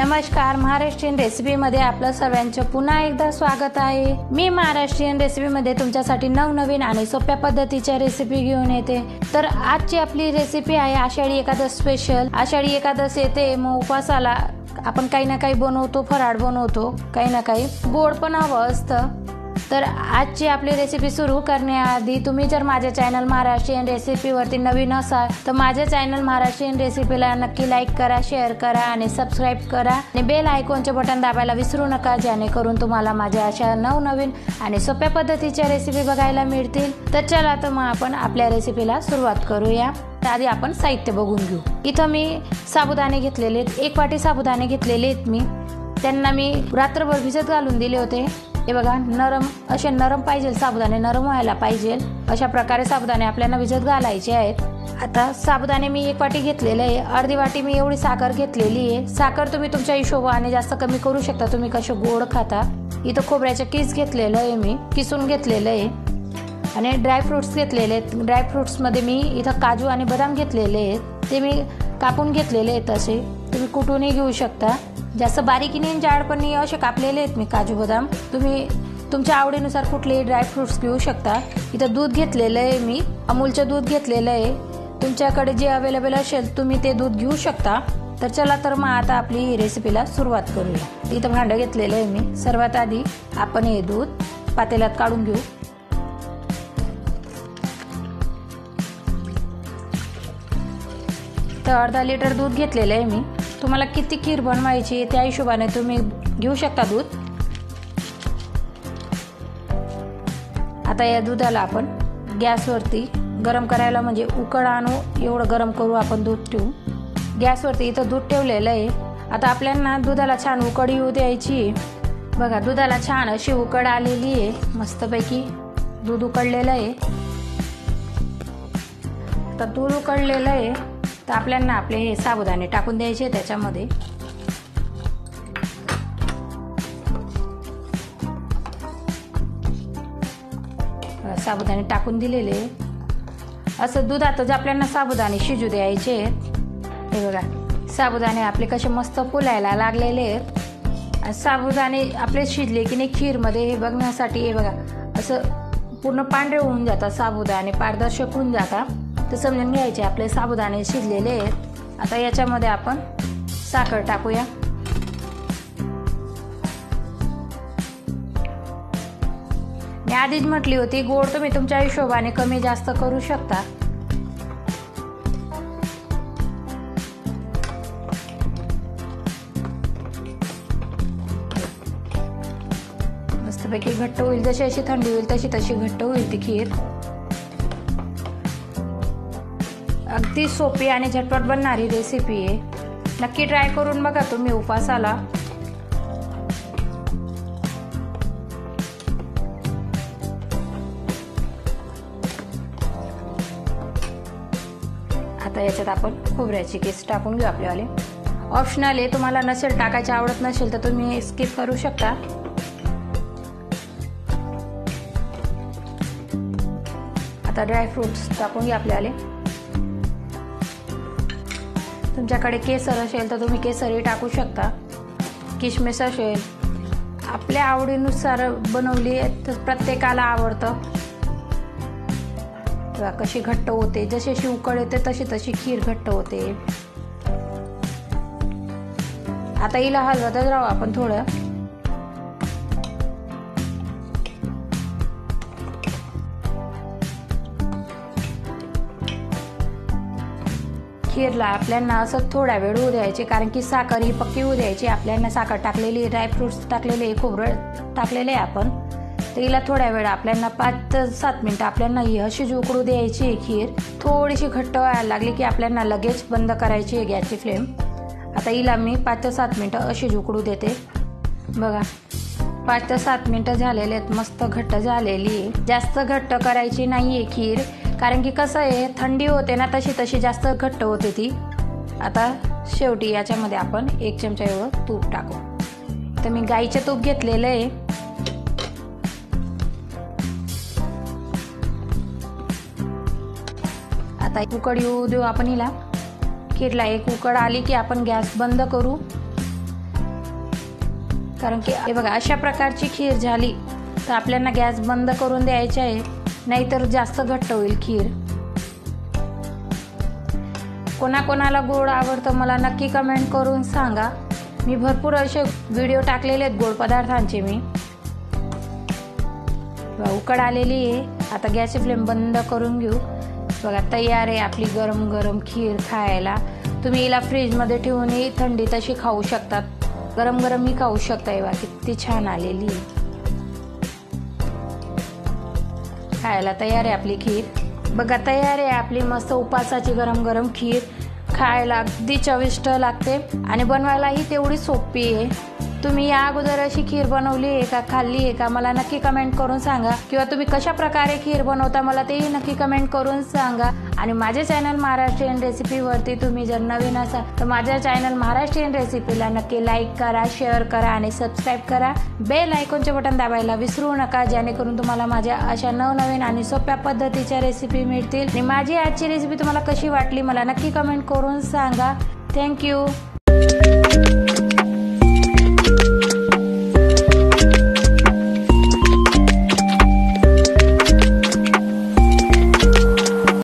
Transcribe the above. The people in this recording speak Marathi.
नमस्कार, महाराष्ट्रीयन रेसिपीमध्ये आपलं सर्वांचं पुन्हा एकदा स्वागत आहे। मी महाराष्ट्रीयन रेसिपीमध्ये तुमच्यासाठी नवनवीन आणि सोप्या पद्धतीच्या रेसिपी घेऊन येते। तर आजची आपली रेसिपी आहे आषाढी एकादश स्पेशल। आषाढी एकादश येते, मग उपवासाला आपण काही ना काही बनवतो, फराळ बनवतो, काही ना काही गोड पण हवं असतं। तर आजची आपली रेसिपी सुरू करण्याआधी तुम्ही जर माझ्या चॅनल महाराष्ट्रीयन रेसिपीवरती नवीन असाल तर माझ्या चॅनल महाराष्ट्रीयन रेसिपीला नक्की लाईक करा, शेअर करा आणि सबस्क्राईब करा आणि बेल आयकॉनचे बटन दाबायला विसरू नका, जेणेकरून तुम्हाला माझ्या अशा नवनवीन आणि सोप्या पद्धतीच्या रेसिपी बघायला मिळतील। तर चला तर मग आपण आपल्या रेसिपीला सुरुवात करूया। आधी आपण साहित्य बघून घेऊ। इथं मी साबुदाणे घेतलेले आहेत, 1 वाटी साबुदाणे घेतलेले आहेत। मी त्यांना रात्रभर भिजत घालून दिले होते। हे बघा, नरम पाहिजे, साबुदाणे नरम व्हायला पाहिजे, अशा प्रकारे साबुदाणे आपल्याला भिजत घालायचे आहेत। आता साबुदाणे मी 1 वाटी घेतलेले आहे, अर्धी वाटी मी एवढी साखर घेतलेली आहे। साखर तुम्ही तुमच्या हिशोबाने जास्त कमी करू शकता, तुम्ही कसे गोड खाता। इथं खोबऱ्याचे किस घेतलेलं आहे, मी किसून घेतलेलं आहे आणि ड्रायफ्रुट्स घेतलेले आहेत। ड्रायफ्रुट्समध्ये मी इथं काजू आणि बदाम घेतलेले आहेत, ते मी कापून घेतलेले आहेत। असे तुम्ही कुटूनही घेऊ शकता, जास्त बारीकीने जाडपणी असे कापलेले आहेत मी काजू बदाम। तुम्ही तुमच्या आवडीनुसार कुठलेही ड्रायफ्रुट्स घेऊ शकता। इथं दूध घेतलेलं आहे, मी अमूलचं दूध घेतलेलं आहे। तुमच्याकडे जे अवेलेबल असेल तुम्ही ते दूध घेऊ शकता। तर चला तर मग आता आपली रेसिपीला सुरुवात करूया। इथं भांडं घेतलेलं आहे मी। सर्वात आधी आपण हे दूध पातेल्यात काढून घेऊ। तर अर्धा लिटर दूध घेतलेलं आहे मी। तुम्हाला किती खीर बनवायची त्या हिशोबाने तुम्ही घेऊ शकता दूध। आता या दुधाला आपण गॅसवरती गरम करायला, म्हणजे उकळ आणू एवढं गरम करू आपण दूध ठेवू गॅसवरती। इथं दूध ठेवलेलं आहे। आता आपल्याला दुधाला छान उकळ येऊ द्यायची। बघा, दुधाला छान अशी उकळ आलेली आहे, मस्तपैकी दूध उकळलेलं आहे। तर दूध उकळलेलं आहे, तर आपल्याला आपले हे साबुदाणे टाकून द्यायचे त्याच्यामध्ये। साबुदाणे टाकून दिलेले। असं दुधातच आपल्याला साबुदाणे शिजू द्यायचे। हे बघा, साबुदाणे आपले कसे मस्त फुलायला लागलेले आहेत। साबुदाणे आपले शिजले की नाही खीरमध्ये हे बघण्यासाठी, हे बघा असं पूर्ण पांढरे होऊन जातात साबुदाणे, पारदर्शक होऊन जातात, तर समजून घ्यायचे आपले साबुदाणे शिजलेले आहेत। आता याच्यामध्ये आपण साखर टाकूया। मी आधीच म्हटली होती, गोड तुम्ही तुमच्या हिशोबाने कमी जास्त करू शकता। मस्तपैकी घट्ट होईल, जशी अशी थंडी होईल तशी तशी घट्ट होईल ती खीर। अगदी सोपी आणि झटपट बनणारी रेसिपी आहे, नक्की ट्राय करून बघा तुम्ही उपवासाला। आता याच्यात आपण खोबऱ्याची किस टाकून घेऊ आपल्यावाले। ऑप्शनल आहे, तुम्हाला नसेल टाकायची, आवडत नसेल तर तुम्ही स्किप करू शकता। आता ड्रायफ्रुट्स टाकून घ्या आपल्यावाले। तुमच्याकडे केसर असेल तर तुम्ही केसरही टाकू शकता, किशमिश असेल, आपल्या आवडीनुसार बनवली तर प्रत्येकाला आवडतं। कशी घट्ट होते, जशी अशी उकळ येते तशी तशी खीर घट्ट होते। आता हिला हलवतच राहू आपण थोडं। खीरला आपल्याला असं थोडा वेळ होऊ द्यायचे, कारण की साखर ही पक्की होऊ द्यायची। आपल्याला साखर टाकलेली, ड्रायफ्रुट्स टाकलेले, खोबरं टाकलेले आपण, तर हिला थोड्या वेळ आपल्याला 5 ते 7 मिनिटं आपल्याला ही अशीच उकळू द्यायची आहे खीर। थोडीशी घट्ट व्हायला लागली की आपल्याला लगेच बंद करायची आहे गॅसची फ्लेम। आता हिला मी 5 ते 7 मिनिटं अशीच उकळू देते। बघा, 5 ते 7 मिनिटं झालेले आहेत, मस्त घट्ट झालेली आहे। जास्त घट्ट करायची नाही आहे खीर, कारण की कसं आहे, थंडी होते ना तशी तशी जास्त घट्ट होते ती। आता शेवटी याच्यामध्ये आपण 1 चमचा एवढं तूप टाकू। तर मी गाईचं तूप घेतलेलं आहे। आता उकड येऊ देऊ आपण हिला। खीरला एक उकड आली की आपण गॅस बंद करू कारण की हे बघा अशा प्रकारची खीर झाली तर आपल्याला गॅस बंद करून द्यायचा आहे, नाहीतर जास्त घट्ट होईल खीर. कोणाकोणाला गोड आवडतं मला नक्की कमेंट करून सांगा. मी भरपूर असे व्हिडिओ टाकलेले आहेत गोड पदार्थांचे. मी उकड आलेली आहे. आता गॅसची फ्लेम बंद करून घेऊ. बघा तयार आहे आपली गरम गरम खीर खायला. तुम्ही हिला फ्रीजमध्ये ठेवूनही थंडीत अशी खाऊ शकतात, गरम गरम ही खाऊ शकता. बघा किती छान आलेली आहे. खायला तयार आहे आपली खीर. बघा तयार आहे आपली मस्त उपासाची गरम गरम खीर. खायला अगदी चविष्ट लागते आणि बनवायलाही तेवढी सोपी आहे. तुम्ही या अगोदर अशी खीर बनवली आहे का, खाल्ली आहे का, मला नक्की कमेंट करून सांगा. किंवा तुम्ही कशा प्रकारे खीर बनवता मला तेही नक्की कमेंट करून सांगा. आणि माझे चॅनल महाराष्ट्रीयन रेसिपीवरती तुम्ही जर नवीन असाल तर माझ्या चॅनल महाराष्ट्रीयन रेसिपीला नक्की लाईक करा, शेअर करा आणि सबस्क्राईब करा. बेल आयकॉनचे बटन दाबायला विसरू नका, जेणेकरून तुम्हाला माझ्या अशा नवनवीन आणि सोप्या पद्धतीच्या रेसिपी मिळतील. आणि माझी आजची रेसिपी तुम्हाला कशी वाटली मला नक्की कमेंट करून सांगा. थँक्यू.